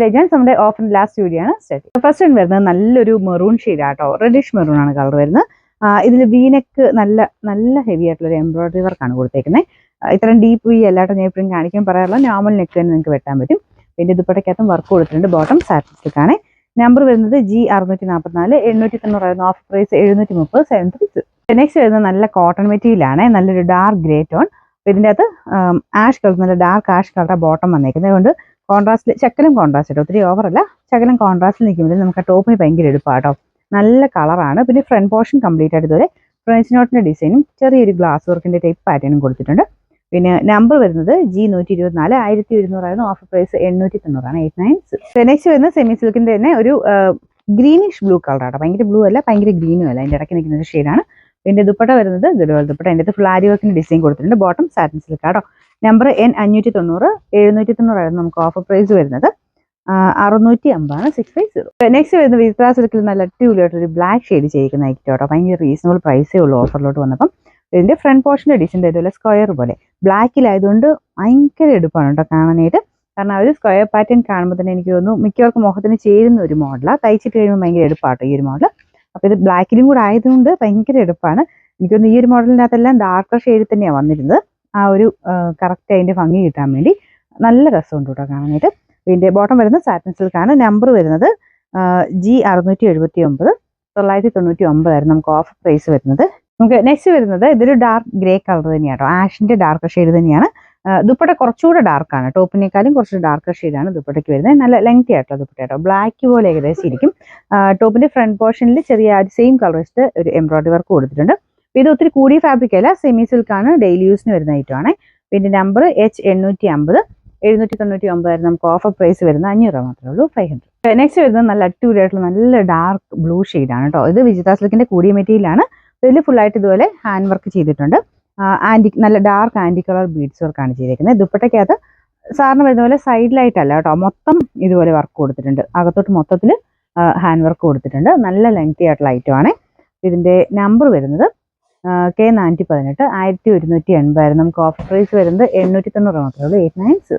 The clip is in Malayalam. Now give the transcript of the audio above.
ലെജൻസ് നമ്മുടെ ഓഫർ ലാസ്റ്റ് വീഡിയോ ആണ് സ്റ്റാർട്ട്. ഫസ്റ്റ് വരുന്നത് നല്ലൊരു മെറൂൺ ഷെയ്ഡാട്ടോ, റെഡിഷ് മെറൂൺ ആണ് കളർ വരുന്നത്. ഇതിൽ വീനെക്ക് നല്ല നല്ല ഹെവി ആയിട്ടുള്ള ഒരു എംബ്രോയിഡറി വർക്കാണ് കൊടുത്തേക്കുന്നത്. ഇത്രയും ഡീപ്പ് വി എല്ലായിട്ടും ഞാൻ എപ്പോഴും കാണിക്കാൻ പറയാറുള്ള നോർമൽ നെക്ക് തന്നെ നിങ്ങൾക്ക് വെട്ടാൻ പറ്റും. പിന്നെ ദുപ്പട്ടയ്ക്കകത്തും വർക്ക് കൊടുത്തിട്ടുണ്ട്. ബോട്ടം സാറ്റിൻ സിൽക്കാണ്. നമ്പർ വരുന്നത് G644, 890 ഓഫ് പ്രൈസ് 730, 736. നെക്സ്റ്റ് വരുന്നത് നല്ല കോട്ടൺ മെറ്റീരിയലാണ്, നല്ലൊരു ഡാർക്ക് ഗ്രേ ടോൺ. ഇതിൻ്റെ അകത്ത് ആഷ് കളർ, നല്ല ഡാർക്ക് ആഷ് കളർ ബോട്ടം വന്നേക്കുന്നത് കൊണ്ട് കോൺട്രാസ്റ്റിൽ ശകലം കോൺട്രാസ്റ്റ് കേട്ടോ, ഒത്തിരി ഓവറല്ല, ശകലം കോൺട്രാസ്റ്റിൽ നിൽക്കുമ്പോൾ നമുക്ക് ആ ടോപ്പിന് ഭയങ്കര എടുപ്പാട്ടോ. നല്ല കളറാണ്. പിന്നെ ഫ്രണ്ട് പോർഷൻ കംപ്ലീറ്റ് ആയിട്ട് ഇതുപോലെ ഫ്രഞ്ച് നോട്ടിന്റെ ഡിസൈനും ചെറിയൊരു ഗ്ലാസ് വർക്കിന്റെ ടൈപ്പ് പാറ്റേണും കൊടുത്തിട്ടുണ്ട്. പിന്നെ നമ്പർ വരുന്നത് G124, 1100 ഓഫർ പ്രൈസ് 890, 896. നെക്സ്റ്റ് വരുന്നത് സെമി സിൽക്കിന്റെ തന്നെ ഒരു ഗ്രീനിഷ് ബ്ലൂ കളറാണ്. ഭയങ്കര ബ്ലൂ അല്ല, ഭയങ്കര ഗ്രീനും അല്ല, അതിന്റെ ഇടയ്ക്ക് നിൽക്കുന്ന ഒരു ഷെയ്ഡാണ്. പിന്നെ ദുപ്പട്ട വരുന്നത് ഗഡ്വാൾ ദുപ്പട്ട, അതിൻ്റെ അകത്ത് ഫ്ലാരി വർക്കിന്റെ ഡിസൈൻ കൊടുത്തിട്ടുണ്ട്. Bottom satin സിൽക്കാട്ടോ. നമ്പർ N590, 790 നമുക്ക് ഓഫർ പ്രൈസ് വരുന്നത്. 650, 650. നെക്സ്റ്റ് വരുന്നത് വിസ്ത്ര സിൽക്കിൽ നല്ല അടിപൊളിയായിട്ടൊരു ബ്ലാക്ക് ഷെയ്ഡ് ചെയ്യിക്കുന്ന ഐറ്റം കേട്ടോ. ഭയങ്കര റീസണബിൾ പ്രൈസേ ഉള്ളൂ ഓഫറിലോട്ട് വന്നപ്പം. ഇതിന്റെ ഫ്രണ്ട് പോർഷന്റെ ഡിസൈൻ്റെ ഇതുപോലെ സ്ക്വയർ പോലെ ബ്ലാക്കിലായതുകൊണ്ട് ഭയങ്കര എടുപ്പാണ് കേട്ടോ കാണാനായിട്ട്. കാരണം ആ ഒരു സ്ക്വയർ പാറ്റേൺ കാണുമ്പോൾ തന്നെ എനിക്ക് തോന്നുന്നു മിക്കവർക്കും മുഖത്തിന് ചേരുന്ന ഒരു മോഡലാണ്. തയ്ച്ചിട്ട് കഴിയുമ്പോൾ ഭയങ്കര എടുപ്പാട്ടോ ഈ ഒരു മോഡൽ. അപ്പോൾ ഇത് ബ്ലാക്കിലും കൂടെ ആയതുകൊണ്ട് ഭയങ്കര എടുപ്പാണ്. എനിക്ക് തോന്നുന്നു ഈ ഒരു മോഡലിനകത്തെല്ലാം ഡാർക്കർ ഷെയ്ഡിൽ തന്നെയാണ് വന്നിരുന്നത്. ആ ഒരു കറക്റ്റ് അതിൻ്റെ ഭംഗി കിട്ടാൻ വേണ്ടി നല്ല രസമുണ്ട് കേട്ടോ കാണാനായിട്ട്. ഇതിൻ്റെ ബോട്ടം വരുന്നത് സാറ്റിൻ സിൽക്കാണ്. നമ്പർ വരുന്നത് G679, 999 നമുക്ക് ഓഫർ പ്രൈസ് വരുന്നത്. നമുക്ക് നെക്സ്റ്റ് വരുന്നത് ഇതൊരു ഡാർക്ക് ഗ്രേ കളർ തന്നെയാണ് കേട്ടോ, ആഷിന്റെ ഡാർക്ക് ഷെയ്ഡ് തന്നെയാണ്. ദുപ്പട്ട കുറച്ചുകൂടെ ഡാർക്കാണ്, ടോപ്പിനേക്കാളും കുറച്ച് ഡാർക്ക് ഷെയ്ഡാണ് ദുപ്പട്ടയ്ക്ക് വരുന്നത്. നല്ല ലെങ്തി ആയിട്ടുള്ള ദുപ്പട്ട കേട്ടോ, ബ്ലാക്ക് പോലെ ഏകദേശം ഇരിക്കും. ടോപ്പിന്റെ ഫ്രണ്ട് പോർഷനിൽ ചെറിയ സെയിം കളർ വെച്ചിട്ട് ഒരു എംബ്രോയിഡറി വർക്ക് കൊടുത്തിട്ടുണ്ട്. ഇത് ഒത്തിരി കൂടിയ ഫാബ്രിക് അല്ല, സെമി സിൽക്കാണ്, ഡെയിലി യൂസിന് വരുന്ന ഐറ്റമാണ്. പിന്നെ നമ്പർ H850, 799 നമുക്ക് ഓഫർ പ്രൈസ് വരുന്നത് 500 മാത്രമേ ഉള്ളൂ, 500. നെക്സ്റ്റ് വരുന്നത് നല്ല അടിപൊളിയായിട്ടുള്ള നല്ല ഡാർക്ക് ബ്ലൂ ഷെയ്ഡാണ് കേട്ടോ. ഇത് വിജിത സിൽക്കിന്റെ കൂടിയ മെറ്റീരിയലാണ്. ഇതിൽ ഫുള്ളായിട്ട് ഇതുപോലെ ഹാൻഡ് വർക്ക് ചെയ്തിട്ടുണ്ട്. നല്ല ഡാർക്ക് ആൻറ്റി കളർ ബീഡ്സ് വർക്കാണ് ചെയ്തേക്കുന്നത്. ദുപ്പട്ടയ്ക്കകത്ത് സാറിന് വരുന്ന പോലെ സൈഡിലായിട്ടല്ല കേട്ടോ, മൊത്തം ഇതുപോലെ വർക്ക് കൊടുത്തിട്ടുണ്ട്. അകത്തോട്ട് മൊത്തത്തിൽ ഹാൻഡ് വർക്ക് കൊടുത്തിട്ടുണ്ട്. നല്ല ലെങ്തി ആയിട്ടുള്ള ഐറ്റമാണ്. ഇതിൻ്റെ നമ്പർ വരുന്നത് K418, 1180 നമുക്ക് ഓഫർ പ്രൈസ് വരുന്നത് 890 മാത്രമേ ഉള്ളൂ, 896.